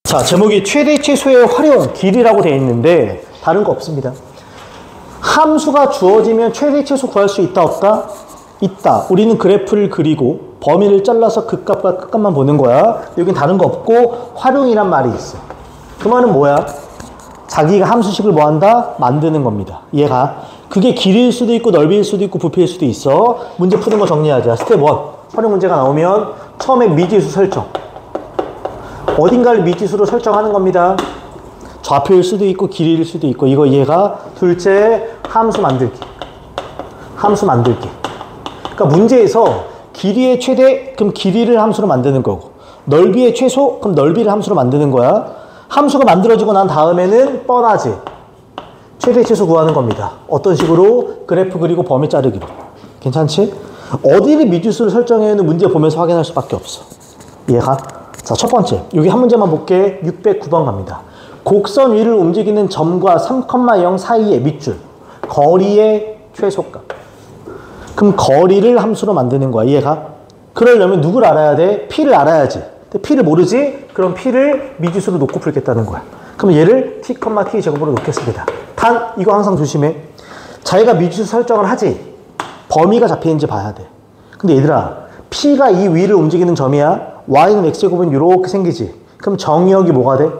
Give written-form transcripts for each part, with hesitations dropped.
자, 제목이 최대 최소의 활용 길이라고 되어 있는데 다른 거 없습니다. 함수가 주어지면 최대 최소 구할 수 있다 없다? 있다. 우리는 그래프를 그리고 범위를 잘라서 극값과 극값만 보는 거야. 여긴 다른 거 없고 활용이란 말이 있어. 그 말은 뭐야? 자기가 함수식을 뭐 한다? 만드는 겁니다. 얘가 그게 길이일 수도 있고 넓이일 수도 있고 부피일 수도 있어. 문제 푸는 거 정리하자. 스텝 1 활용 문제가 나오면 처음에 미지수 설정, 어딘가를 미지수로 설정하는 겁니다. 좌표일 수도 있고 길이일 수도 있고. 이거 얘가 둘째 함수 만들기. 함수 만들기. 그러니까 문제에서 길이의 최대, 그럼 길이를 함수로 만드는 거고, 넓이의 최소, 그럼 넓이를 함수로 만드는 거야. 함수가 만들어지고 난 다음에는 뻔하지. 최대 최소 구하는 겁니다. 어떤 식으로? 그래프 그리고 범위 자르기로. 괜찮지? 어디를 미지수를 설정해야는 문제 보면서 확인할 수밖에 없어. 얘가. 자, 첫 번째. 여기 한 문제만 볼게. 609번 갑니다. 곡선 위를 움직이는 점과 3,0 사이의 밑줄. 거리의 최소값. 그럼 거리를 함수로 만드는 거야. 이해가? 그러려면 누굴 알아야 돼? P를 알아야지. 근데 P를 모르지? 그럼 P를 미지수로 놓고 풀겠다는 거야. 그럼 얘를 T, T 제곱으로 놓겠습니다. 단, 이거 항상 조심해. 자기가 미지수 설정을 하지. 범위가 잡히는지 봐야 돼. 근데 얘들아, P가 이 위를 움직이는 점이야. Y는 X제곱은 이렇게 생기지. 그럼 정의역이 뭐가 돼?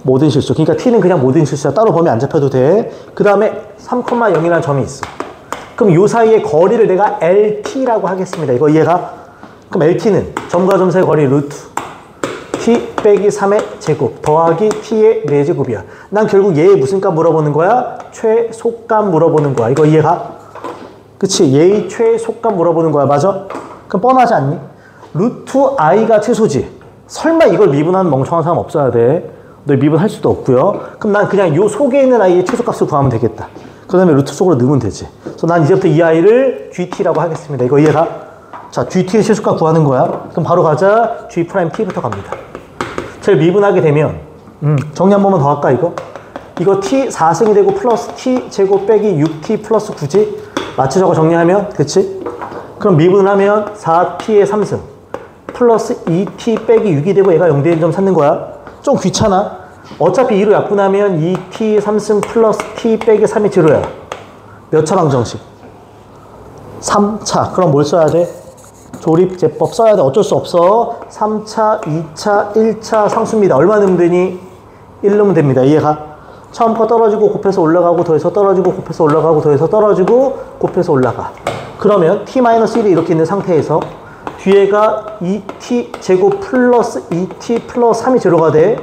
모든 실수. 그러니까 T는 그냥 모든 실수야. 따로 범위 안 잡혀도 돼. 그 다음에 3,0이라는 점이 있어. 그럼 요 사이의 거리를 내가 LT라고 하겠습니다. 이거 이해가? 그럼 LT는 점과 점 사이의 거리 루트 T 빼기 3의 제곱 더하기 T의 4제곱이야. 난 결국 얘의 무슨 값 물어보는 거야? 최소값 물어보는 거야. 이거 이해가? 그치? 얘의 최소값 물어보는 거야. 맞아? 그럼 뻔하지 않니? 루트 i가 최소지. 설마 이걸 미분하는 멍청한 사람 없어야 돼. 너 미분할 수도 없고요. 그럼 난 그냥 요 속에 있는 i의 최소값을 구하면 되겠다. 그 다음에 루트 속으로 넣으면 되지. 그래서 난 이제부터 이 i를 gt라고 하겠습니다. 이거 이해가? 자, gt의 최소값 구하는 거야. 그럼 바로 가자. g't부터 갑니다. 제일 미분하게 되면 정리 한 번만 더 할까 이거? 이거 t 4승이 되고 플러스 t 제곱 빼기 6t 플러스 9지? 맞지? 저거 정리하면? 그치? 그럼 미분을 하면 4t의 3승 플러스 2t 빼기 6이 되고 얘가 0대 1점 찾는 거야. 좀 귀찮아. 어차피 2로 약분하면 2t 3승 플러스 t 빼기 3이 제로야. 몇 차 방정식? 3차. 그럼 뭘 써야 돼? 조립제법 써야 돼. 어쩔 수 없어. 3차, 2차, 1차 상수입니다. 얼마 넣으면 되니? 1 넣으면 됩니다. 이해가? 처음 거 떨어지고 곱해서 올라가고 더해서 떨어지고 곱해서 올라가고 더해서 떨어지고 곱해서 올라가. 그러면 t-1이 이렇게 있는 상태에서 뒤에가 2t 제곱 플러스 2t 플러스 3이 제로가 돼.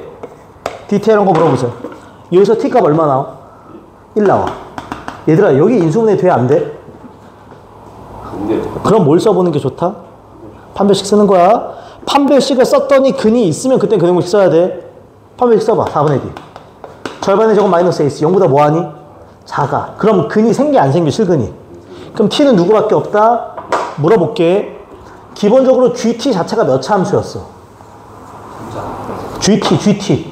디테일한 거 물어보자. 여기서 t값 얼마 나와? 1 나와. 얘들아, 여기 인수분해 돼? 안 돼? 그럼 뭘 써보는 게 좋다? 판별식 쓰는 거야. 판별식을 썼더니 근이 있으면 그땐 근해공식 써야 돼. 판별식 써봐. 4분의 D. 절반의 제곱 마이너스 AC. 0보다 뭐하니? 작아. 그럼 근이 생겨 안 생겨? 실근이. 그럼 t는 누구밖에 없다? 물어볼게. 기본적으로 gt 자체가 몇 차 함수였어? GT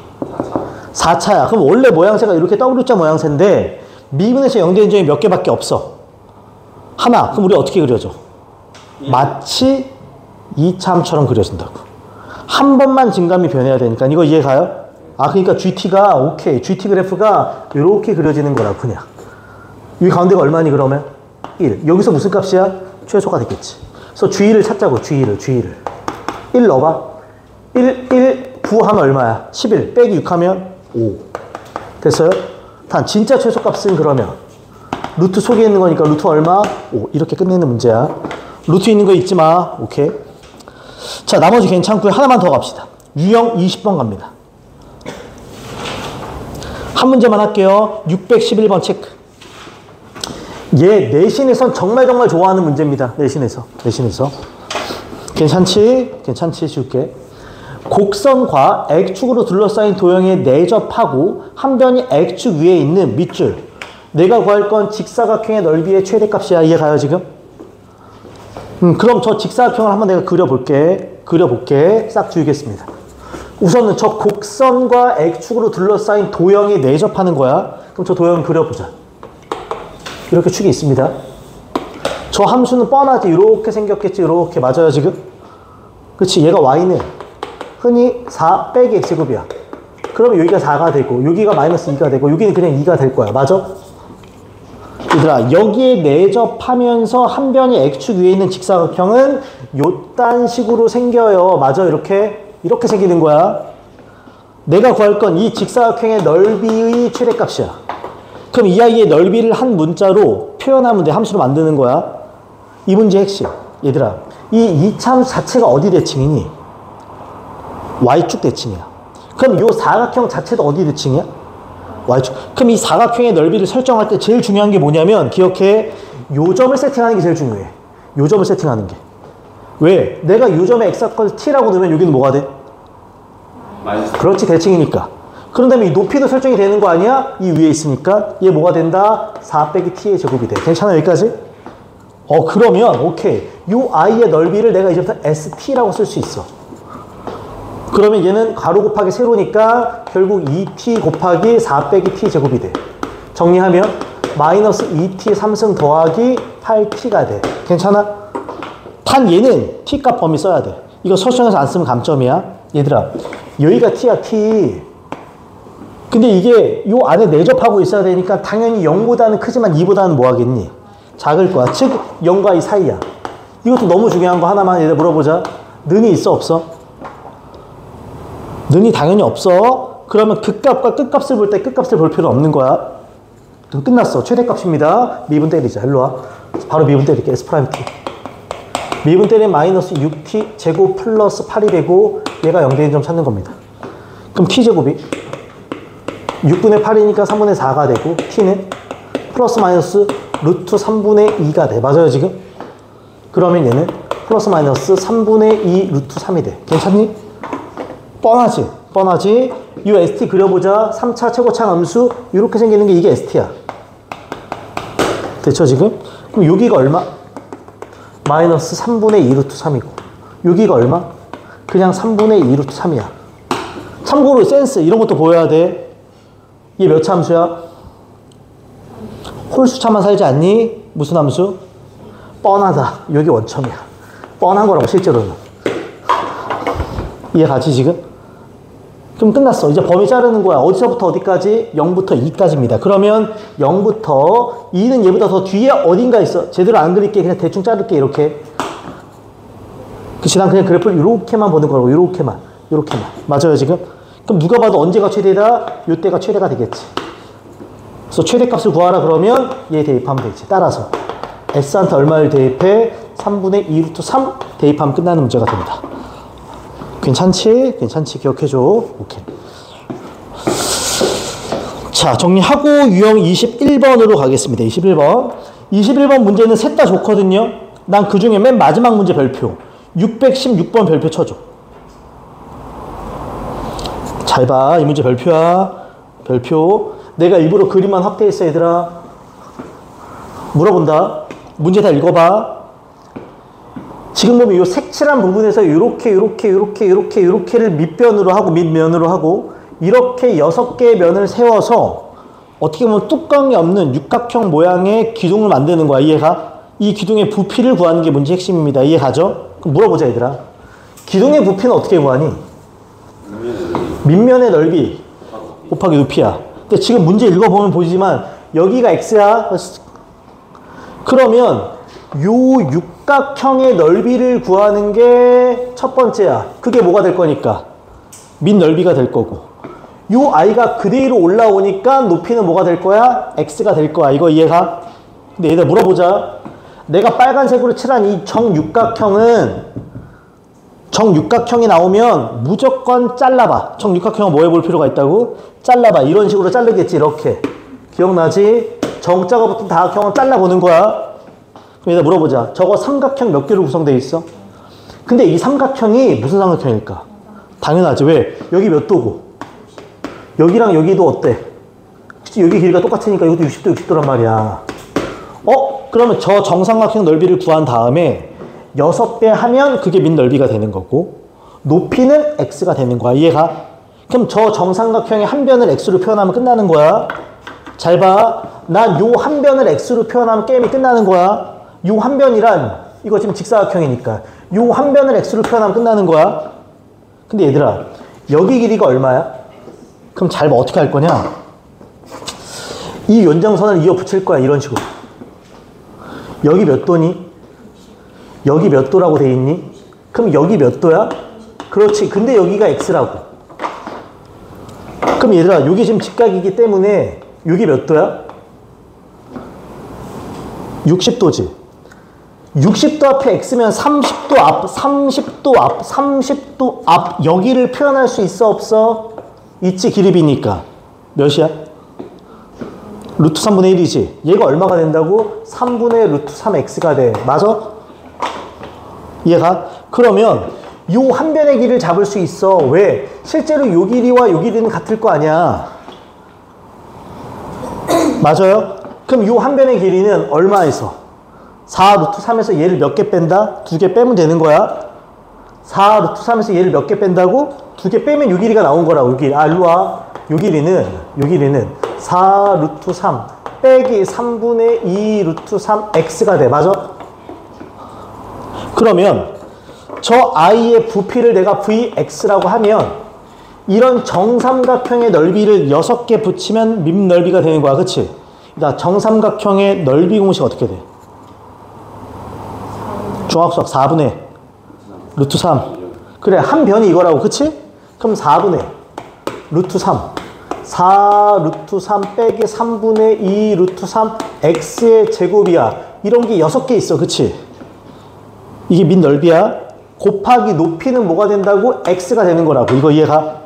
4차야. 그럼 원래 모양새가 이렇게 W자 모양새인데 미분에서 0대 점이 몇 개밖에 없어. 하나. 그럼 우리 어떻게 그려줘? 마치 2차 함수처럼 그려진다고. 한 번만 증감이 변해야 되니까. 이거 이해 가요? 아, 그러니까 GT가 오케이. GT 그래프가 이렇게 그려지는 거라 그냥. 이 가운데가 얼마니 그러면? 1. 여기서 무슨 값이야? 최소가 되겠지. 그래서 G를 찾자고. G를 1 넣어봐. 1 9 하면 얼마야? 11 빼기 6 하면 5. 됐어요? 단 진짜 최소값은 그러면 루트 속에 있는 거니까 루트 얼마? 5. 이렇게 끝내는 문제야. 루트 있는 거 잊지 마. 오케이. 자, 나머지 괜찮고요. 하나만 더 갑시다. 유형 20번 갑니다. 한 문제만 할게요. 611번 체크. 얘 내신에선 정말 좋아하는 문제입니다. 내신에서. 괜찮지? 쉽게. 곡선과 X축으로 둘러싸인 도형에 내접하고 한 변이 X축 위에 있는 밑줄. 내가 구할 건 직사각형의 넓이의 최대값이야. 이해가요 지금? 그럼 저 직사각형을 한번 내가 그려볼게. 싹 지우겠습니다. 우선은 저 곡선과 X축으로 둘러싸인 도형에 내접하는 거야. 그럼 저 도형 그려보자. 이렇게 축이 있습니다. 저 함수는 뻔하지. 이렇게 생겼겠지. 이렇게 맞아요 지금? 그치? 얘가 y는 흔히 4 빼기 x제곱이야. 그러면 여기가 4가 되고 여기가 마이너스 2가 되고 여기는 그냥 2가 될 거야. 맞아? 얘들아, 여기에 내접하면서 한 변이 x축 위에 있는 직사각형은 요딴 식으로 생겨요. 맞아? 이렇게 생기는 거야. 내가 구할 건 이 직사각형의 넓이의 최대값이야. 그럼 이 아이의 넓이를 한 문자로 표현하면 돼. 함수로 만드는 거야. 이 문제의 핵심. 얘들아, 이 이차함수 자체가 어디 대칭이니? y축 대칭이야. 그럼 이 사각형 자체도 어디 대칭이야? y축. 그럼 이 사각형의 넓이를 설정할 때 제일 중요한 게 뭐냐면, 기억해. 요 점을 세팅하는 게 제일 중요해. 요 점을 세팅하는 게. 왜? 내가 요 점에 x t라고 넣으면 여기는 뭐가 돼? 그렇지, 대칭이니까. 그런 다음에 이 높이도 설정이 되는 거 아니야? 이 위에 있으니까 얘 뭐가 된다? 4 빼기 t의 제곱이 돼. 괜찮아, 여기까지? 그러면 오케이. 요 i의 넓이를 내가 이제부터 st라고 쓸 수 있어. 그러면 얘는 가로 곱하기 세로니까 결국 2t 곱하기 4 빼기 t 제곱이 돼. 정리하면 마이너스 2t 3승 더하기 8t가 돼. 괜찮아? 단 얘는 t값 범위 써야 돼. 이거 설정해서 안 쓰면 감점이야. 얘들아, 여기가 t야, t. 근데 이게 요 안에 내접하고 있어야 되니까 당연히 0보다는 크지만 2보다는 뭐 하겠니? 작을 거야. 즉 0과 2 사이야. 이것도 너무 중요한 거 하나만 얘들 물어보자. 는이 있어, 없어? 는이 당연히 없어. 그러면 극값과 끝값을 볼 때 끝값을 볼 필요 없는 거야. 끝났어. 최대값입니다. 미분 때리자. 일로 와. 바로 미분 때릴게. S 프라임 t. 미분 때리면 마이너스 6t 제곱 플러스 8이 되고 얘가 0 되는 점 찾는 겁니다. 그럼 t 제곱이 6분의 8이니까 3분의 4가 되고 t는 플러스 마이너스 루트 3분의 2가 돼. 맞아요, 지금? 그러면 얘는 플러스 마이너스 3분의 2 루트 3이 돼. 괜찮니? 뻔하지? 뻔하지? 이 ST 그려보자. 3차 최고차 함수 이렇게 생기는 게 이게 ST야. 됐죠, 지금? 그럼 여기가 얼마? 마이너스 3분의 2 루트 3이고 여기가 얼마? 그냥 3분의 2 루트 3이야. 참고로 센스 이런 것도 보여야 돼. 이게 몇 차 함수야? 홀수차만 살지 않니? 무슨 함수? 뻔하다. 여기 원점이야. 뻔한 거라고 실제로는. 이해 가지 지금? 그럼 끝났어. 이제 범위 자르는 거야. 어디서부터 어디까지? 0부터 2까지입니다. 그러면 0부터 2는 얘보다 더 뒤에 어딘가 있어. 제대로 안 그릴게. 그냥 대충 자를게. 이렇게. 그치? 난 그냥 그래프를 이렇게만 보는 거라고. 이렇게만. 맞아요 지금? 그럼 누가 봐도 언제가 최대다? 요때가 최대가 되겠지. 그래서 최대값을 구하라 그러면 얘 대입하면 되지. 따라서 S한테 얼마를 대입해? 3분의 2 루트 3 대입하면 끝나는 문제가 됩니다. 괜찮지? 괜찮지? 기억해줘. 오케이. 자, 정리하고 유형 21번으로 가겠습니다. 21번. 21번 문제는 셋 다 좋거든요. 난 그 중에 맨 마지막 문제 별표. 616번 별표 쳐줘. 잘 봐. 이 문제 별표야. 별표. 내가 일부러 그림만 확대했어, 얘들아. 물어본다. 문제 다 읽어봐. 지금 보면 이 색칠한 부분에서 요렇게를 밑변으로 하고 이렇게 6개의 면을 세워서 어떻게 보면 뚜껑이 없는 육각형 모양의 기둥을 만드는 거야. 이해가? 이 기둥의 부피를 구하는 게 문제 핵심입니다. 이해가죠? 그럼 물어보자, 얘들아. 기둥의 부피는 어떻게 구하니? 밑면의 넓이 곱하기 높이야. 근데 지금 문제 읽어보면 보이지만 여기가 x야. 그러면 요 육각형의 넓이를 구하는 게 첫 번째야. 그게 뭐가 될 거니까? 밑넓이가 될 거고. 요 i가 그대로 올라오니까 높이는 뭐가 될 거야? x가 될 거야. 이거 이해가? 근데 얘들 물어보자. 내가 빨간색으로 칠한 이 정육각형이 나오면 무조건 잘라봐. 정육각형은 뭐 해볼 필요가 있다고? 잘라봐. 이런 식으로 자르겠지. 이렇게. 기억나지? 정자가 붙은 다각형은 잘라보는 거야. 그럼 얘들 물어보자. 저거 삼각형 몇 개로 구성되어 있어? 근데 이 삼각형이 무슨 삼각형일까? 당연하지. 왜? 여기 몇 도고? 여기랑 여기도 어때? 여기 길이가 똑같으니까 이것도 60도 60도란 말이야. 그러면 저 정삼각형 넓이를 구한 다음에 6배 하면 그게 밑넓이가 되는 거고 높이는 x가 되는 거야. 이해가? 그럼 저 정삼각형의 한 변을 x로 표현하면 끝나는 거야. 잘 봐. 난 요 한 변을 x로 표현하면 게임이 끝나는 거야. 요 한 변이란 이거 지금 직사각형이니까 요 한 변을 x로 표현하면 끝나는 거야. 근데 얘들아, 여기 길이가 얼마야? 그럼 잘 봐. 어떻게 할 거냐? 이 연장선을 이어 붙일 거야. 이런 식으로. 여기 몇 도니? 여기 몇 도라고 돼 있니? 그럼 여기 몇 도야? 그렇지. 근데 여기가 x라고. 그럼 얘들아, 여기 지금 직각이기 때문에 여기 몇 도야? 60도지. 60도 앞에 x면 30도 앞, 30도 앞, 30도 앞 여기를 표현할 수 있어 없어? 있지. 기립이니까. 몇이야? 루트 3분의 1이지. 얘가 얼마가 된다고? 3분의 루트 3x가 돼. 맞아? 이해가? 그러면 요 한 변의 길이를 잡을 수 있어. 왜? 실제로 요 길이와 요 길이는 같을 거 아니야. 맞아요? 그럼 요 한 변의 길이는 얼마에서? 4 루트 3에서 얘를 몇 개 뺀다? 2개 빼면 되는 거야. 4 루트 3에서 얘를 몇 개 뺀다고? 2개 빼면 요 길이가 나온 거라고. 요 길이. 아, 일로 와. 요 길이는 4 루트 3 빼기 3분의 2 루트 3x가 돼. 맞아? 그러면 저 i의 부피를 내가 vx라고 하면 이런 정삼각형의 넓이를 6개 붙이면 밑넓이가 되는 거야. 그치? 그러니까 정삼각형의 넓이 공식 어떻게 돼? 중학수학 4분의 루트 3. 그래, 한 변이 이거라고. 그치? 그럼 4분의 루트 3. 4 루트 3 빼기 3분의 2 루트 3 x의 제곱이야. 이런 게 6개 있어. 그치? 이게 밑넓이야. 곱하기 높이는 뭐가 된다고? x가 되는 거라고. 이거 이해가?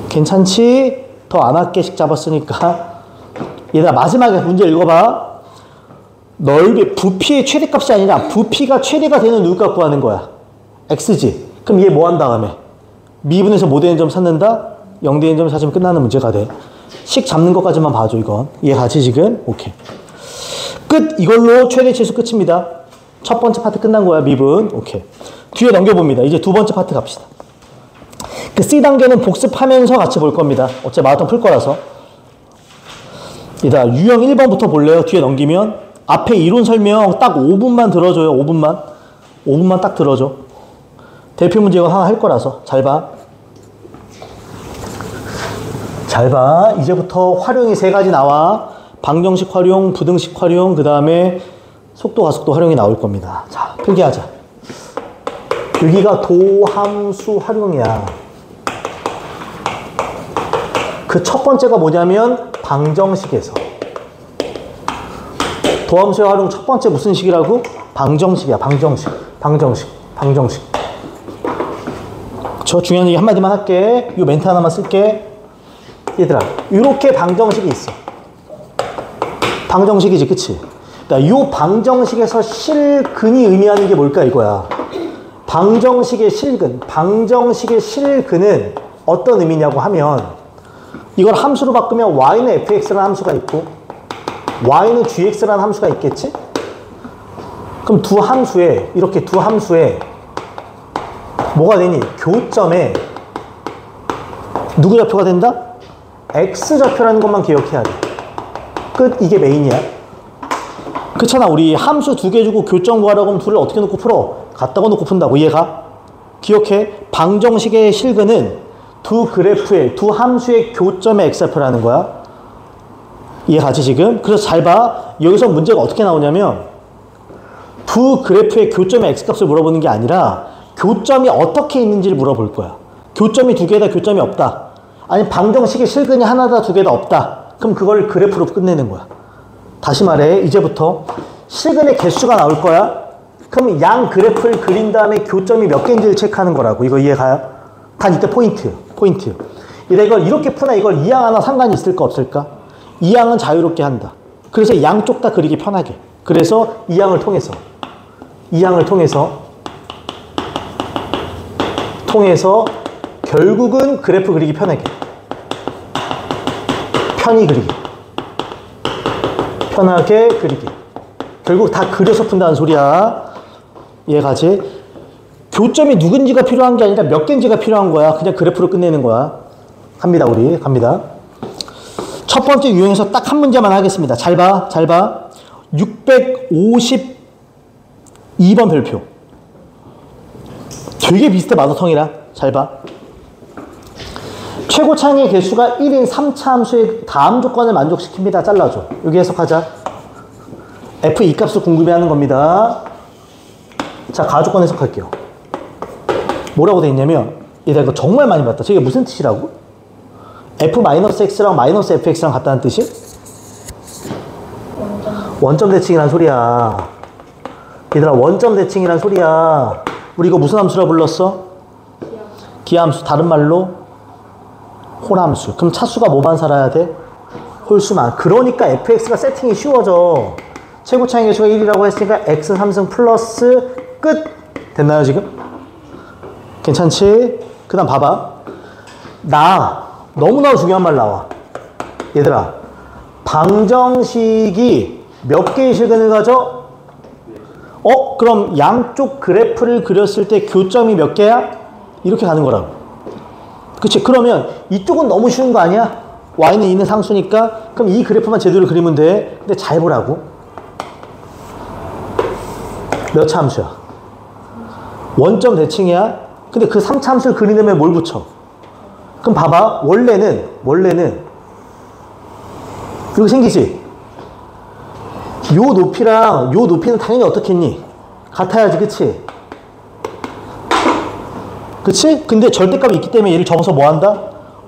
괜찮지? 더 안 할게씩 잡았으니까. 얘들아, 마지막에 문제 읽어봐. 넓이, 부피의 최대값이 아니라 부피가 최대가 되는 누구값 구하는 거야? x지. 그럼 얘 뭐 한 다음에? 미분에서 뭐 되는 점 찾는다? 0 되는 점 찾으면 끝나는 문제가 돼. 식 잡는 것까지만 봐줘, 이건. 이해가지, 지금? 오케이. 끝! 이걸로 최대치수 끝입니다. 첫 번째 파트 끝난 거야, 미분. 오케이. 뒤에 넘겨봅니다. 이제 두 번째 파트 갑시다. 그 C단계는 복습하면서 같이 볼 겁니다. 어차피 마라톤 풀 거라서. 얘들아, 유형 1번부터 볼래요? 뒤에 넘기면. 앞에 이론 설명 딱 5분만 들어줘요. 5분만. 5분만 딱 들어줘. 대표 문제 이거 하나 할 거라서. 잘 봐. 잘 봐. 이제부터 활용이 3가지 나와. 방정식 활용, 부등식 활용, 그 다음에 속도, 가속도 활용이 나올 겁니다. 자, 필기하자. 여기가 도함수 활용이야. 그 첫 번째가 뭐냐면 방정식에서. 도함수의 활용 첫 번째 무슨 식이라고? 방정식이야. 방정식. 저 중요한 얘기 한마디만 할게. 요 멘트 하나만 쓸게. 얘들아, 이렇게 방정식이 있어. 방정식이지, 그치? 그러니까 요 방정식에서 실근이 의미하는 게 뭘까 이거야. 방정식의 실근은 어떤 의미냐고 하면 이걸 함수로 바꾸면 y는 fx라는 함수가 있고 y는 gx라는 함수가 있겠지? 그럼 이렇게 두 함수에 뭐가 되니? 교점에 누구 좌표가 된다? x좌표라는 것만 기억해야 돼. 끝. 이게 메인이야. 그렇잖아. 우리 함수 2개 주고 교점 구하라고 하면 둘을 어떻게 놓고 풀어? 갖다가 놓고 푼다고. 이해가? 기억해. 방정식의 실근은 두 함수의 교점의 x좌표라는 거야. 이해가지 지금? 그래서 잘 봐. 여기서 문제가 어떻게 나오냐면 두 그래프의 교점의 x값을 물어보는 게 아니라 교점이 어떻게 있는지를 물어볼 거야. 교점이 2개다, 교점이 없다. 아니 방정식의 실근이 하나다, 2개다, 없다. 그럼 그걸 그래프로 끝내는 거야. 다시 말해. 이제부터 실근의 개수가 나올 거야. 그럼 양 그래프를 그린 다음에 교점이 몇 개인지를 체크하는 거라고. 이거 이해가요? 단 이때 포인트. 이걸 이렇게 푸나 이걸 이항 하나 상관이 있을까 없을까? 이항은 자유롭게 한다. 그래서 양쪽 다 그리기 편하게. 그래서 이항을 통해서 결국은 그래프 그리기 편하게. 편하게 그리기. 결국 다 그려서 푼다는 소리야. 이해가지? 교점이 누군지가 필요한 게 아니라 몇 개인지가 필요한 거야. 그냥 그래프로 끝내는 거야. 갑니다. 첫 번째 유형에서 딱 한 문제만 하겠습니다. 잘 봐. 652번 별표. 되게 비슷해, 마더텅이랑. 잘 봐. 최고차항의 개수가 1인 3차 함수의 다음 조건을 만족시킵니다. 잘라줘. 여기 해석하자. F2 값을 궁금해하는 겁니다. 자, 가조건 해석할게요. 뭐라고 돼 있냐면, 얘들아 이거 정말 많이 봤다. 저게 무슨 뜻이라고? F-X랑 -Fx랑 같다는 뜻이? 원점 대칭이란 소리야. 얘들아 원점 대칭이란 소리야. 우리 이거 무슨 함수라 불렀어? 기함수. 다른 말로 홀함수. 그럼 차수가 뭐만 살아야 돼? 홀수만. 그러니까 fx가 세팅이 쉬워져. 최고차항 개수가 1이라고 했으니까 x 3승 플러스 끝. 됐나요 지금? 괜찮지? 그 다음 봐봐. 너무나 중요한 말 나와. 얘들아 방정식이 몇 개의 실근을 가져? 그럼 양쪽 그래프를 그렸을 때 교점이 몇 개야? 이렇게 가는 거라고. 그치? 그러면 이쪽은 너무 쉬운 거 아니야? y는 있는 상수니까 그럼 이 그래프만 제대로 그리면 돼. 근데 잘 보라고. 몇 차 함수야? 원점 대칭이야. 근데 그 3차 함수를 그리려면 뭘 붙여? 그럼 봐봐. 원래는 이렇게 생기지? 요 높이랑 요 높이는 당연히 어떻겠니? 같아야지, 그치? 그치? 근데 절대값이 있기 때문에 얘를 접어서 뭐 한다?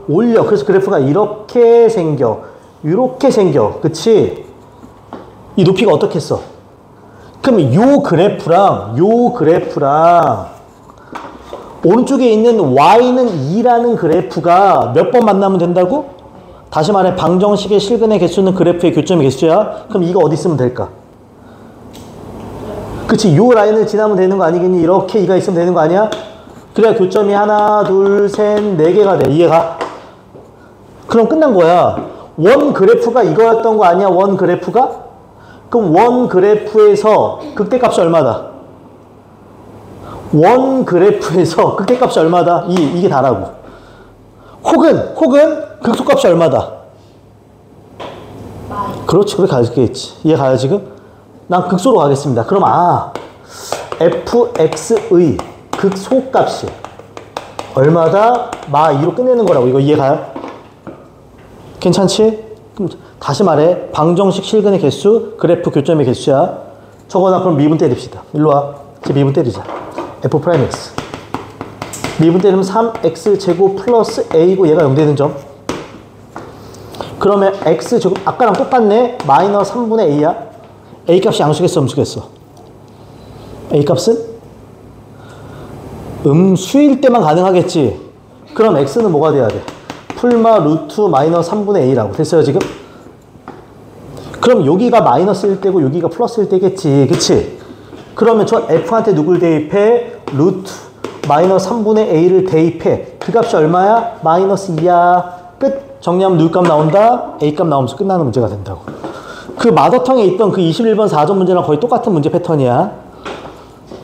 올려. 그래서 그래프가 이렇게 생겨. 이렇게 생겨. 그치? 이 높이가 어떻게 했어? 그럼 요 그래프랑 오른쪽에 있는 y는 2라는 그래프가 몇 번 만나면 된다고? 다시 말해 방정식의 실근의 개수는 그래프의 교점의 개수야. 그럼 이거 어디 있으면 될까? 그치? 요 라인을 지나면 되는 거 아니겠니? 이렇게 이가 있으면 되는 거 아니야? 그래야 교점이 하나, 둘, 셋, 네 개가 돼. 이해가? 그럼 끝난 거야. 원 그래프가 이거였던 거 아니야? 원 그래프가? 그럼 원 그래프에서 극대값이 얼마다? 원 그래프에서 극대값이 얼마다? 이게 다라고. 혹은 극소값이 얼마다? 그렇지. 그렇게 가겠지. 이해 가요 지금? 난 극소로 가겠습니다. 그럼 fx의 극소값이 얼마다? 마2로 끝내는 거라고. 이거 이해 가요? 괜찮지? 그럼 다시 말해 방정식 실근의 개수, 그래프 교점의 개수야. 저거나 그럼 미분 때립시다. 일로 와. 이제 미분 때리자. f'x 미분 때리면 3x 제곱 플러스 a고 얘가 0 되는 점. 그러면 x 제곱 아까랑 똑같네. 마이너스 3분의 a야. a 값이 양수겠어, 음수겠어? a 값은 음수일 때만 가능하겠지. 그럼 x는 뭐가 돼야 돼? 풀마 루트 마이너스 3분의 a라고 됐어요 지금? 그럼 여기가 마이너스일 때고 여기가 플러스일 때겠지, 그치? 그러면 저 f한테 누굴 대입해? 루트 마이너스 3분의 a를 대입해. 그 값이 얼마야? 마이너스 2야. 끝. 정리하면 누구 값 나온다? a 값 나오면서 끝나는 문제가 된다고. 그 마더텅에 있던 그 21번 4점 문제랑 거의 똑같은 문제 패턴이야.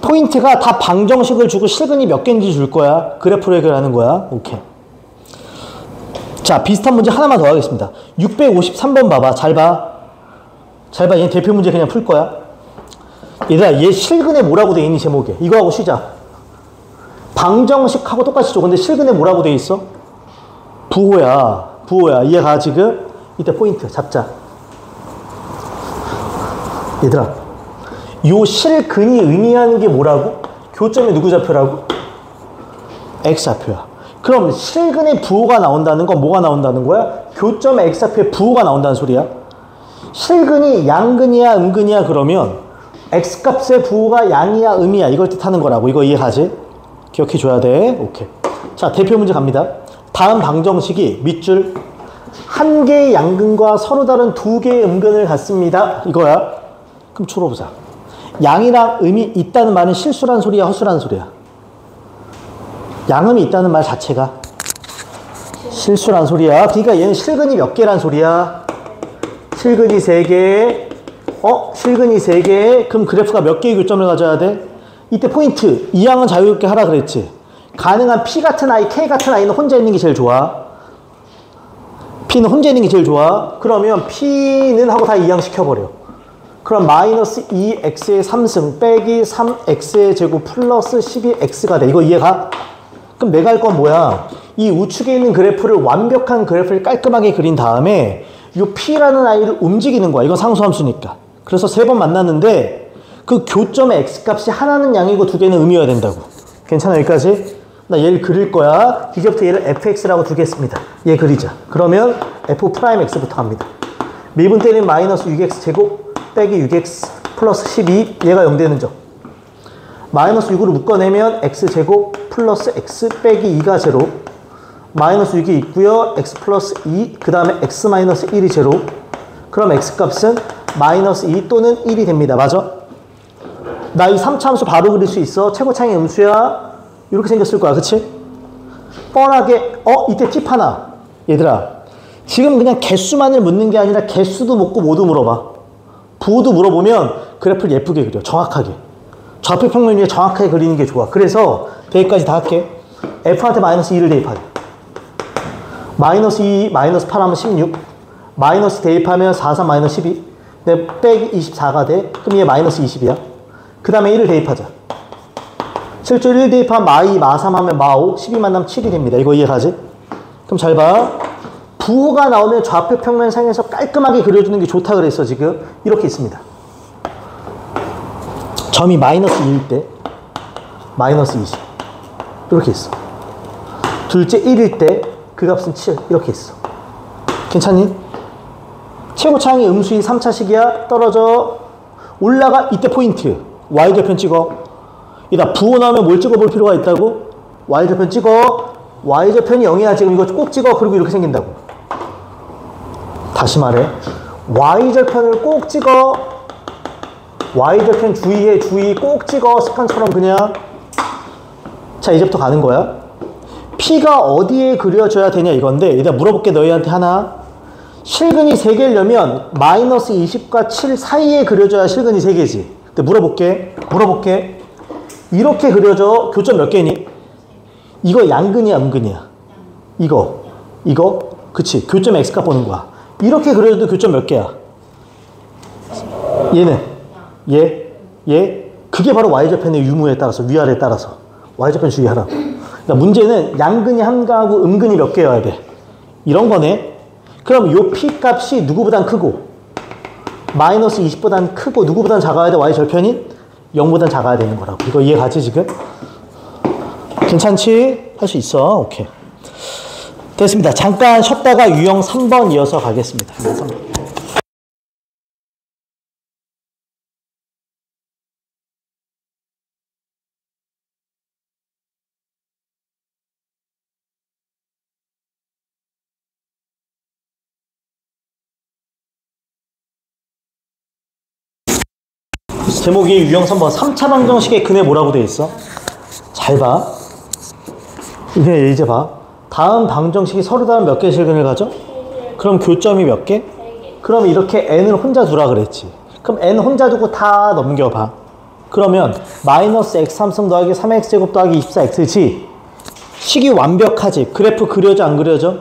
포인트가 다 방정식을 주고 실근이 몇 개인지 줄 거야. 그래프로 해결하는 거야. 오케이. 자, 비슷한 문제 하나만 더 하겠습니다. 653번 봐봐. 잘 봐. 얘 대표 문제 그냥 풀 거야. 얘들아, 얘 실근에 뭐라고 돼 있니, 제목에? 이거 하고 쉬자. 방정식하고 똑같이 줘. 근데 실근에 뭐라고 돼 있어? 부호야. 이해가 지금? 이때 포인트 잡자. 얘들아, 요 실근이 의미하는 게 뭐라고? 교점의 누구 좌표라고? x좌표야. 그럼 실근의 부호가 나온다는 건 뭐가 나온다는 거야? 교점의 x좌표의 부호가 나온다는 소리야. 실근이 양근이야 음근이야 그러면 x값의 부호가 양이야 음이야 이걸 뜻하는 거라고. 이거 이해가지? 기억해줘야 돼. 오케이. 자, 대표 문제 갑니다. 다음 방정식이 밑줄 한 개의 양근과 서로 다른 두 개의 음근을 갖습니다. 이거야. 그럼 풀어보자. 양이랑 음이 있다는 말은 실수란 소리야, 허수란 소리야? 양음이 있다는 말 자체가 실수란 소리야. 그러니까 얘는 실근이 몇 개란 소리야? 실근이 3개. 실근이 3개. 그럼 그래프가 몇 개의 교점을 가져야 돼? 이때 포인트. 이 양은 자유롭게 하라 그랬지. 가능한 P 같은 아이, K 같은 아이는 혼자 있는 게 제일 좋아. P는 혼자 있는 게 제일 좋아. 그러면 P는 하고 다 이양 시켜버려. 그럼 마이너스 2x의 3승 빼기 3x의 제곱 플러스 12x가 돼. 이거 이해가? 그럼 내가 할 건 뭐야? 이 우측에 있는 그래프를 완벽한 그래프를 깔끔하게 그린 다음에 이 P라는 아이를 움직이는 거야. 이건 상수함수니까. 그래서 3번 만났는데 그 교점의 x값이 하나는 양이고 두 개는 음이어야 된다고. 괜찮아 여기까지? 나 얘를 그릴 거야. 이제부터 얘를 fx라고 두겠습니다. 얘 그리자. 그러면 f'x부터 합니다. 미분 때는 마이너스 6x 제곱 빼기 6x 플러스 12 얘가 0 되는 점. 마이너스 6으로 묶어내면 x제곱 플러스 x 빼기 2가 제로. 마이너스 6이 있고요. x 플러스 2 그 다음에 x 마이너스 1이 제로. 그럼 x값은 마이너스 2 또는 1이 됩니다. 맞아? 나 이 3차 함수 바로 그릴 수 있어. 최고차항의 음수야. 이렇게 생겼을 거야. 그치? 뻔하게 이때 팁 하나. 얘들아 지금 그냥 개수만을 묻는 게 아니라 개수도 묻고 뭐도 물어봐. 부호도 물어보면 그래프를 예쁘게 그려. 정확하게. 좌표 평면 위에 정확하게 그리는 게 좋아. 그래서 여기까지 다 할게. f한테 마이너스 2를 대입하래. 마이너스 2 마이너스 8 하면 16. 마이너스 대입하면 4, 3 마이너스 12. 내 빼기 24가 돼. 그럼 얘 마이너스 20이야. 그 다음에 1을 대입하자. 실제로 1 대입하면 마2, 마3 하면 마5, 12 만나면 7이 됩니다. 이거 이해가지? 그럼 잘 봐. 부호가 나오면 좌표 평면 상에서 깔끔하게 그려주는 게 좋다 그랬어 지금. 이렇게 있습니다. 점이 마이너스 2일 때 마이너스 20 이렇게 있어. 둘째 1일 때 그 값은 7 이렇게 있어. 괜찮니? 최고차항의 음수인 3차식이야. 떨어져 올라가. 이때 포인트 y절편 찍어. 이다 부호 나오면 뭘 찍어볼 필요가 있다고? y절편 찍어. y절편이 0이야 지금. 이거 꼭 찍어. 그리고 이렇게 생긴다고. 다시 말해. y절편을 꼭 찍어. y절편 주의해. 주의. 꼭 찍어. 습관처럼 그냥. 자 이제부터 가는 거야. P가 어디에 그려져야 되냐 이건데 일단 물어볼게 너희한테 하나. 실근이 3개려면 마이너스 20과 7 사이에 그려져야 실근이 3개지. 근데 물어볼게. 이렇게 그려져. 교점 몇 개니? 이거 양근이야 음근이야? 이거 그치. 교점 x값 보는 거야. 이렇게 그려도 교점 몇 개야? 얘는 얘 그게 바로 y절편의 유무에 따라서 위아래에 따라서 y절편 주의하라. 그러니까 문제는 양근이 한 가하고 음근이 몇 개여야 돼. 이런 거네. 그럼 요 p 값이 누구보단 크고 마이너스 20보단 크고 누구보단 작아야 돼. y절편이 0보단 작아야 되는 거라고. 이거 이해가지 지금? 괜찮지? 할 수 있어. 오케이. 됐습니다. 잠깐 쉬었다가 유형 3번 이어서 가겠습니다. 3번. 제목이 유형 3번 3차 방정식의 근에 뭐라고 돼 있어? 잘 봐. 이제 봐. 다음 방정식이 서로 다른 몇 개의 실근을 가져? 그럼 교점이 몇 개? 그럼 이렇게 n을 혼자 두라 그랬지. 그럼 n 혼자 두고 다 넘겨봐. 그러면 마이너스 x 3승 더하기 3x제곱 더하기 24x지. 식이 완벽하지. 그래프 그려져 안 그려져?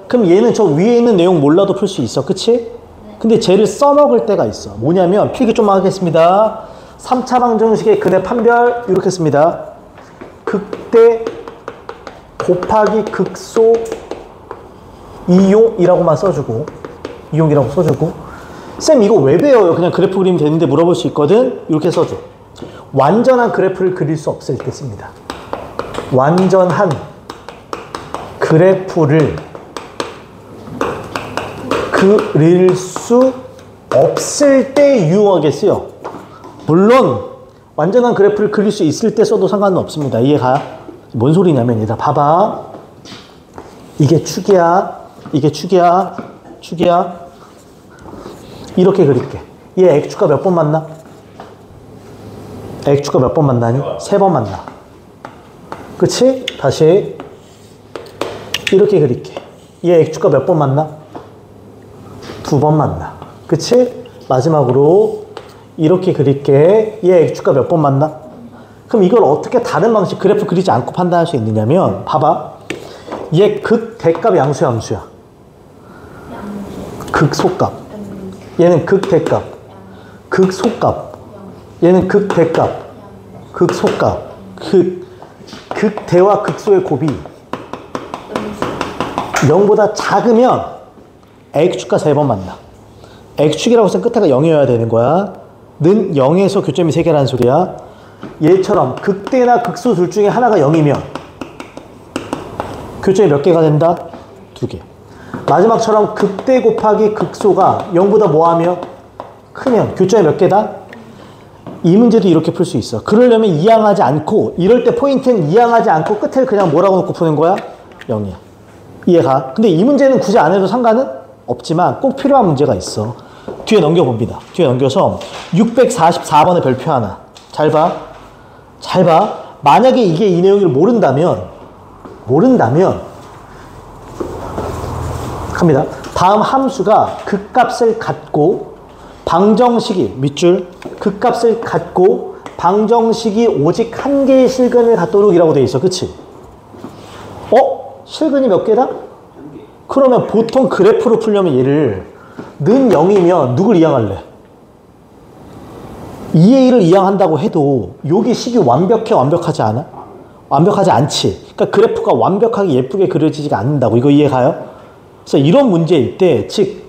그럼 얘는 저 위에 있는 내용 몰라도 풀 수 있어. 그치? 근데 쟤를 써먹을 때가 있어. 뭐냐면 필기 좀 하겠습니다. 3차 방정식의 근의 판별 이렇게 씁니다. 극대 곱하기 극소 이용이라고만 써주고 이용이라고 써주고 쌤 이거 왜 배워요? 그냥 그래프 그리면 되는데 물어볼 수 있거든. 이렇게 써줘. 완전한 그래프를 그릴 수 없을 때 씁니다. 완전한 그래프를 그릴 수 없을 때 유용하게 쓰여. 물론 완전한 그래프를 그릴 수 있을 때 써도 상관은 없습니다. 이해가? 뭔 소리냐면 얘들아 봐봐. 이게 축이야. 이게 축이야. 이렇게 그릴게. 얘 X축가 몇 번 만나? X축가 몇 번 만나니? 3번 만나. 그치? 다시 이렇게 그릴게. 얘 X축가 몇 번 만나? 2번 만나. 그치? 마지막으로 이렇게 그릴게. 얘 X축가 몇 번 만나? 그럼 이걸 어떻게 다른 방식 그래프 그리지 않고 판단할 수 있느냐면 봐봐. 얘 극대값 양수야 함수야? 극소값. 얘는 극대값. 극소값. 얘는 극대값. 극소값. 극대와 극소의 곱이 0보다 작으면 X축과 3번 만나. X축이라고 해서 끝에가 0이어야 되는 거야. 는 0에서 교점이 3개라는 소리야. 얘처럼 극대나 극소 둘 중에 하나가 0이면 교점이 몇 개가 된다? 2개. 마지막처럼 극대 곱하기 극소가 0보다 뭐하며? 크면 교점이 몇 개다? 이 문제도 이렇게 풀 수 있어. 그러려면 이항하지 않고, 이럴 때 포인트는 이항하지 않고 끝을 그냥 뭐라고 놓고 푸는 거야? 0이야. 이해가? 근데 이 문제는 굳이 안 해도 상관은 없지만 꼭 필요한 문제가 있어. 뒤에 넘겨봅니다. 뒤에 넘겨서 644번의 별표 하나. 잘 봐. 잘 봐. 만약에 이게 이 내용을 모른다면 갑니다. 다음 함수가 극값을 갖고 방정식이 밑줄 극값을 갖고 방정식이 오직 한 개의 실근을 갖도록 이라고 돼 있어. 그치? 실근이 몇 개다? 그러면 보통 그래프로 풀려면 얘를 는 0이면 누굴 이항할래? 2의 1을 이항한다고 해도 여기 식이 완벽하지 않아? 완벽하지 않지. 그러니까 그래프가 완벽하게 예쁘게 그려지지가 않는다고. 이거 이해가요? 그래서 이런 문제일 때, 즉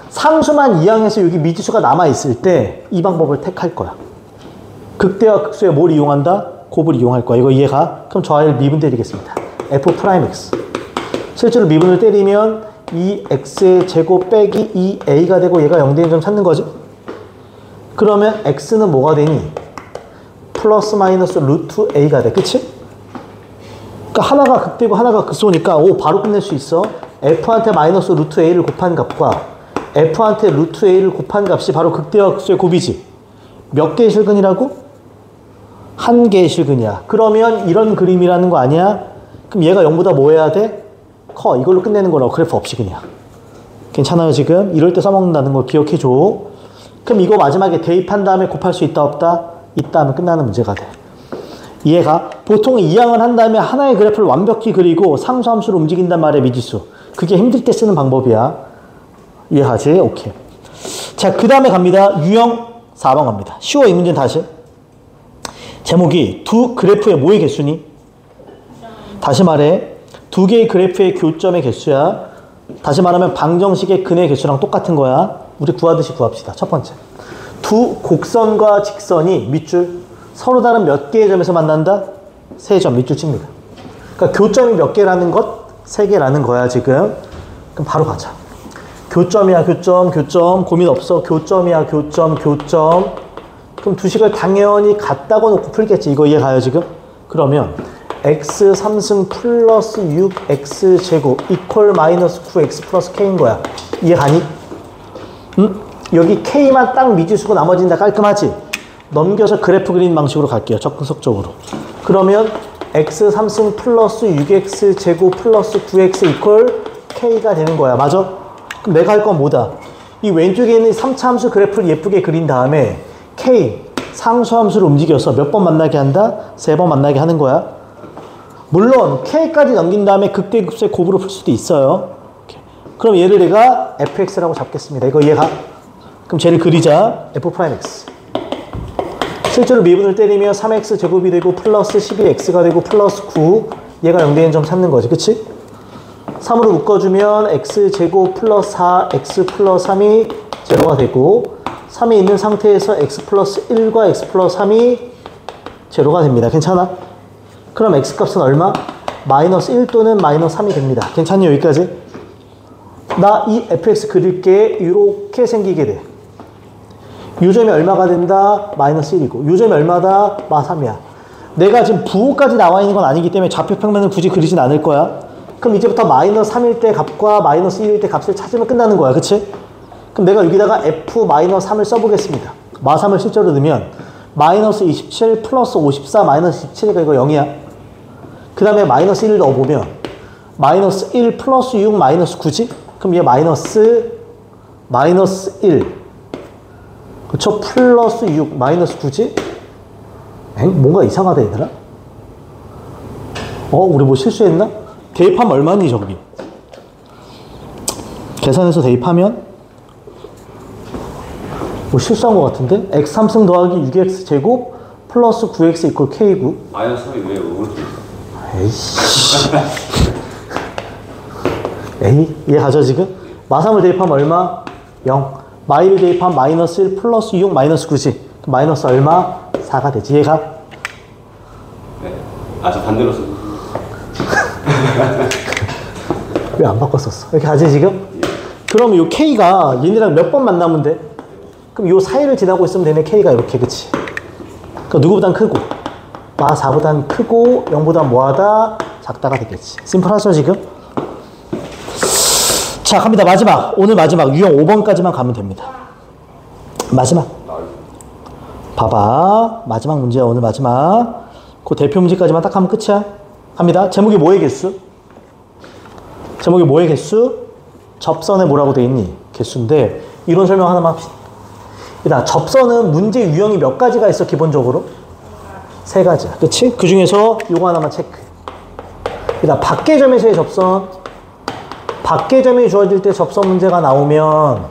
상수만 이항해서 여기 미지수가 남아있을 때 이 방법을 택할 거야. 극대와 극소에 뭘 이용한다? 곱을 이용할 거야. 이거 이해가? 그럼 저 아이를 미분 때리겠습니다. F'X. 실제로 미분을 때리면 2x의 제곱 빼기 2a가 되고 얘가 0되는 점 찾는 거지. 그러면 x는 뭐가 되니? 플러스 마이너스 루트 a가 돼. 그치? 그러니까 하나가 극대고 하나가 극소니까 바로 끝낼 수 있어. f한테 마이너스 루트 a를 곱한 값과 f한테 루트 a를 곱한 값이 바로 극대와 극소의 곱이지. 몇 개의 실근이라고? 한 개의 실근이야. 그러면 이런 그림이라는 거 아니야? 그럼 얘가 0보다 뭐 해야 돼? 커. 이걸로 끝내는 거라고. 그래프 없이 그냥. 괜찮아요 지금? 이럴 때 써먹는다는 걸 기억해줘. 그럼 이거 마지막에 대입한 다음에 곱할 수 있다 없다? 있다 하면 끝나는 문제가 돼. 이해가? 보통 이항을 한 다음에 하나의 그래프를 완벽히 그리고 상수함수로 움직인단 말이야. 미지수. 그게 힘들 때 쓰는 방법이야. 이해하지? 오케이. 자, 그 다음에 갑니다. 유형 4번 갑니다. 쉬워. 이 문제는 다시. 제목이 두 그래프의 뭐의 개수니? 다시 말해. 두 개의 그래프의 교점의 개수야. 다시 말하면 방정식의 근의 개수랑 똑같은 거야. 우리 구하듯이 구합시다. 첫 번째. 두 곡선과 직선이 밑줄 서로 다른 몇 개의 점에서 만난다? 3점 밑줄 칩니다. 그러니까 교점이 몇 개라는 것? 3개라는 거야 지금. 그럼 바로 가자. 교점이야 교점 고민 없어. 교점이야 교점. 그럼 두 식을 당연히 같다고 놓고 풀겠지. 이거 이해가요 지금? 그러면 x 3승 플러스 6x 제곱 이퀄 마이너스 9x 플러스 k인 거야. 이해가니? 응? 여기 k만 딱 미지수고 나머지는 다 깔끔하지? 넘겨서 그래프 그리는 방식으로 갈게요. 적극적으로. 그러면 x 3승 플러스 6x 제곱 플러스 9x 이퀄 k가 되는 거야. 맞아? 그럼 내가 할 건 뭐다? 이 왼쪽에 있는 3차 함수 그래프를 예쁘게 그린 다음에 k 상수함수를 움직여서 몇 번 만나게 한다? 3번 만나게 하는 거야. 물론 k까지 넘긴 다음에 극대극소의 곱으로 풀 수도 있어요. 오케이. 그럼 얘를 내가 fx라고 잡겠습니다. 이거 이해가? 그럼 쟤를 그리자. f'x. 실제로 미분을 때리면 3x 제곱이 되고 플러스 12x가 되고 플러스 9 얘가 0되는 점 찾는 거지. 그치? 3으로 묶어주면 x 제곱 플러스 4 x 플러스 3이 제로가 되고 3이 있는 상태에서 x 플러스 1과 x 플러스 3이 제로가 됩니다. 괜찮아? 그럼 x값은 얼마? 마이너스 1 또는 마이너스 3이 됩니다. 괜찮니? 여기까지? 나 이 fx 그릴게. 이렇게 생기게 돼. 요점이 얼마가 된다? 마이너스 1이고 요점이 얼마다? 마 3이야. 내가 지금 부호까지 나와 있는 건 아니기 때문에 좌표평면을 굳이 그리진 않을 거야. 그럼 이제부터 마이너스 3일 때 값과 마이너스 1일 때 값을 찾으면 끝나는 거야. 그치? 그럼 내가 여기다가 f 마이너스 3을 써보겠습니다. 마 3을 실제로 넣으면 마이너스 27 플러스 54 마이너스 17이니까 이거 0이야. 그 다음에 마이너스 1을 넣어보면 마이너스 1 플러스 6 마이너스 9지? 그럼 얘 마이너스 1 그쵸? 플러스 6 마이너스 9지? 뭔가 이상하다 얘들아? 우리 뭐 실수했나? 대입하면 얼마니 저기? 계산해서 대입하면 뭐 실수한 것 같은데? x 3승 더하기 6x 제곱 플러스 9x 이퀄 k구. 마이너스 3이 왜 오른쪽에 있어? 에이씨. 에이? 이해가죠 지금? 마삼을 대입하면 얼마? 0. 마이를 대입하면 마이너스 1 플러스 6 마이너스 9지. 마이너스 얼마? 4가 되지. 이해가? 네. 아, 저 반대로 써. 왜 안 바꿨었어? 이렇게 하지 지금? 그러면 요 k가 얘네랑 몇 번 만나면 돼? 그럼 요 사이를 지나고 있으면 되네. k가 이렇게, 그치? 그러니까 누구보단 크고 마 4보단 크고 0보다 뭐하다? 작다가 되겠지. 심플하죠 지금? 자, 갑니다. 마지막. 오늘 마지막 유형 5번까지만 가면 됩니다. 마지막. 봐봐. 마지막 문제야. 오늘 마지막. 그 대표 문제까지만 딱 하면 끝이야. 갑니다. 제목이 뭐의 개수? 제목이 뭐의 개수? 접선에 뭐라고 돼 있니? 개수인데 이론 설명 하나만 합시다. 일단 접선은 문제 유형이 몇 가지가 있어 기본적으로? 3가지야. 그치? 그 중에서 요거 하나만 체크. 일단 밖의점에서의 접선. 밖의점이 주어질 때 접선 문제가 나오면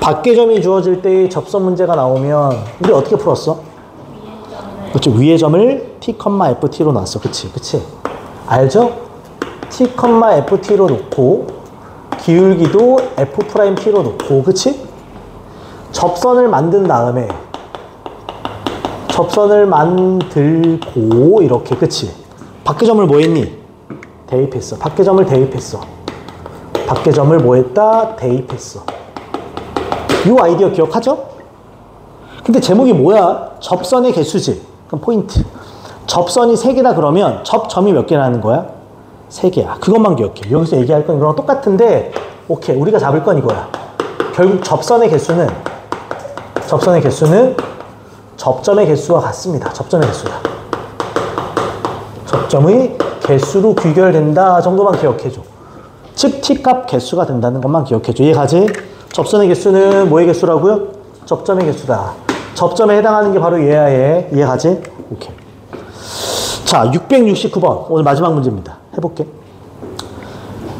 밖의점이 주어질 때 접선 문제가 나오면 우리 어떻게 풀었어? 그치? 위의 점을 t, ft로 놨어. 그치? 그치? 알죠? t, ft로 놓고 기울기도 f't로 놓고 그치? 접선을 만든 다음에 접선을 만들고 이렇게 그치? 밖의점을 뭐 했니? 대입했어. 밖의점을 대입했어. 밖의점을 뭐 했다? 대입했어. 이 아이디어 기억하죠? 근데 제목이 뭐야? 접선의 개수지. 그럼 포인트. 접선이 3개다 그러면 접점이 몇 개라는 거야? 3개야. 그것만 기억해. 여기서 얘기할 건 이거랑 똑같은데 오케이. 우리가 잡을 건 이거야. 결국 접선의 개수는 접점의 개수와 같습니다. 접점의 개수다. 접점의 개수로 귀결된다 정도만 기억해줘. 즉 t값 개수가 된다는 것만 기억해줘. 이해가지? 접선의 개수는 뭐의 개수라고요? 접점의 개수다. 접점에 해당하는 게 바로 얘야 얘. 이해가지? 오케이. 자, 669번 오늘 마지막 문제입니다. 해볼게.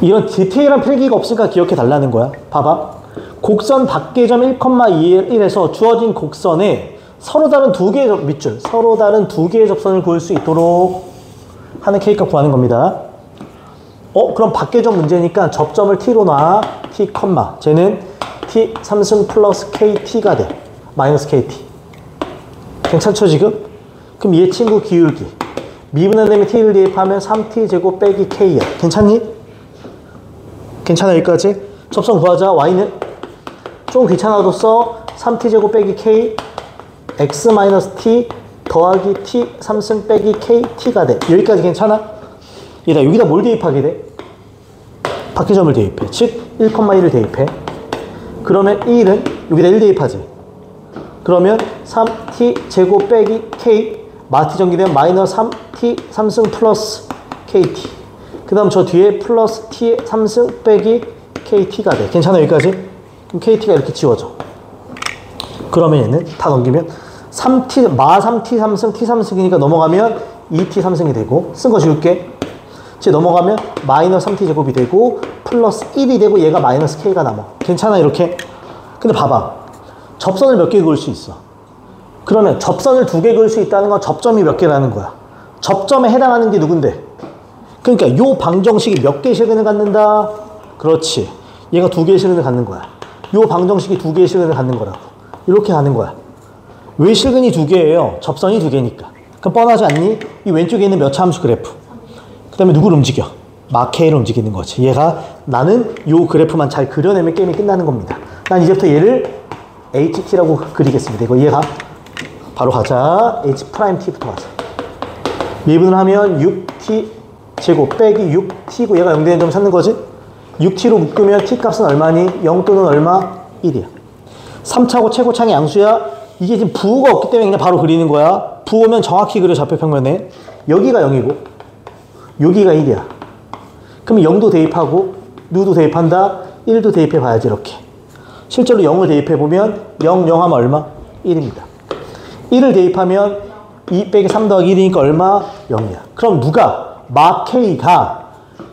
이런 디테일한 필기가 없으니까 기억해 달라는 거야. 봐봐. 곡선 밖의점 1,1에서 주어진 곡선에 서로 다른 2개의 밑줄, 서로 다른 2개의 접선을 구할 수 있도록 하는 k값 구하는 겁니다. 그럼 밖의점 문제니까 접점을 t로 놔. t, 쟤는 t 3승 플러스 kt가 돼. 마이너스 kt. 괜찮죠 지금? 그럼 얘 친구 기울기. 미분한되면 t를 대입하면 3t 제곱 빼기 k야. 괜찮니? 괜찮아 여기까지? 접선 구하자. y는 좀 귀찮아도 써. 3t 제곱 빼기 k x 마이너스 t 더하기 t 3승 빼기 k t가 돼. 여기까지 괜찮아? 얘다 여기다 뭘 대입하게 돼? 밖의점을 대입해. 즉 1,1을 대입해. 그러면 1은 여기다 1 대입하지. 그러면 3t 제곱 빼기 k 마트 전기되면 마이너스 3t 3승 플러스 kt. 그 다음 저 뒤에 플러스 t의 3승 빼기 kt가 돼. 괜찮아 여기까지? 그럼 kt가 이렇게 지워져. 그러면 얘는 다 넘기면 3t, 마 3t 3승 t 3승이니까 넘어가면 2t 3승이 되고 쓴 거 지울게. 이제 넘어가면 마이너스 3t 제곱이 되고 플러스 1이 되고 얘가 마이너스 k가 남아. 괜찮아 이렇게? 근데 봐봐. 접선을 몇 개 그을 수 있어? 그러면 접선을 2개 그을 수 있다는 건 접점이 몇 개라는 거야. 접점에 해당하는 게 누군데? 그러니까 요 방정식이 몇 개의 실근을 갖는다? 그렇지. 얘가 2개의 실근을 갖는 거야. 요 방정식이 2개의 실근을 갖는 거라고. 이렇게 가는 거야. 왜 실근이 2개예요? 접선이 2개니까. 그럼 뻔하지 않니? 이 왼쪽에 있는 몇 차 함수 그래프. 그 다음에 누구를 움직여? 마케이를 움직이는 거지. 얘가 나는 요 그래프만 잘 그려내면 게임이 끝나는 겁니다. 난 이제부터 얘를 ht라고 그리겠습니다. 이거 얘가 바로 가자. h't부터 가자. 미분을 하면 6t 제곱 빼기 6t고 얘가 0 되는 점 찾는 거지? 6t로 묶으면 t 값은 얼마니? 0 또는 얼마? 1이야. 3차고 최고창의 양수야. 이게 지금 부호가 없기 때문에 그냥 바로 그리는 거야. 부호면 정확히 그려 좌표평면에. 여기가 0이고 여기가 1이야. 그럼 0도 대입하고 누도 대입한다. 1도 대입해 봐야지 이렇게. 실제로 0을 대입해 보면 0, 0 하면 얼마? 1입니다. 1을 대입하면 2 빼기 3 더하기 1이니까 얼마? 0이야. 그럼 누가? 마K가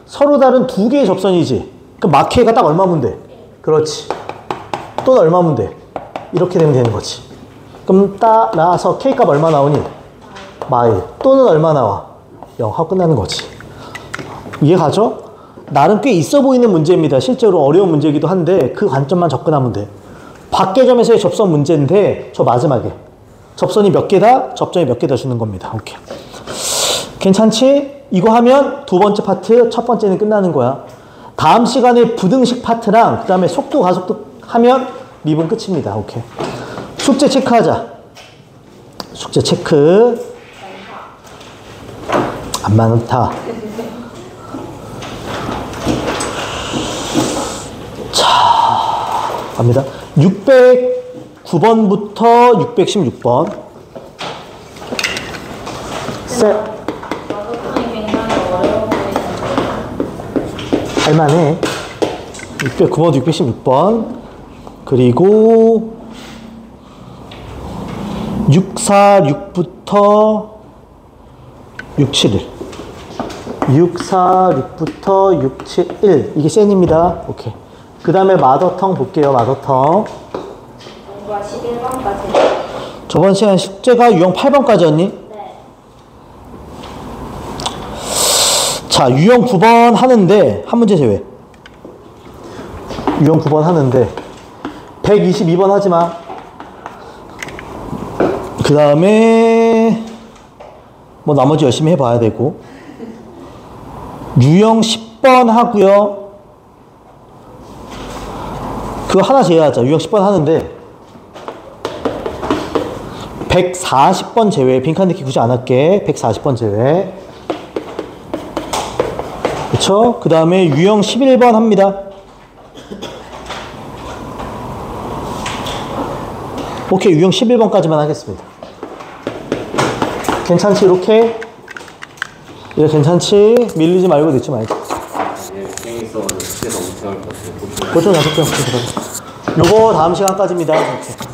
서로 다른 2개의 접선이지. 그럼 마K가 딱 얼마면 돼? 그렇지. 또는 얼마면 돼? 이렇게 되면 되는 거지. 그럼 따라서 K값 얼마 나오니? 마일. 또는 얼마 나와? 0 하고 끝나는 거지. 이해가죠? 나름 꽤 있어 보이는 문제입니다. 실제로 어려운 문제이기도 한데 그 관점만 접근하면 돼. 밖의점에서의 접선 문제인데 저 마지막에 접선이 몇 개다? 접점이 몇 개다 주는 겁니다. 오케이. 괜찮지? 이거 하면 두 번째 파트, 첫 번째는 끝나는 거야. 다음 시간에 부등식 파트랑 그 다음에 속도 가속도 하면 미분 끝입니다. 오케이. 숙제 체크하자. 숙제 체크. 안 많다. 자, 갑니다. 609번부터 616번. 셋. 할만해. 609번, 616번. 그리고 646부터 671. 646부터 671. 이게 센입니다. 오케이. 그 다음에 마더텅 볼게요. 마더텅. 공부가 11번까지. 저번 시간 숙제가 유형 8번까지였니? 네. 자, 유형 9번 하는데 한 문제 제외. 유형 9번 하는데 122번 하지마. 그 다음에 뭐 나머지 열심히 해봐야 되고 유형 10번 하고요. 그거 하나 제외하자. 유형 10번 하는데 140번 제외. 빈칸 넣기 굳이 안 할게. 140번 제외. 그쵸? 그 다음에 유형 11번 합니다. 오케이. 유형 11번까지만 하겠습니다. 괜찮지? 이렇게? 예, 괜찮지? 밀리지 말고 늦지 말고. 예, 땡이 있어가지고 숙제 너무 못할 것 같아요. 보통 6번 요거 다음 시간까지입니다. 이렇게.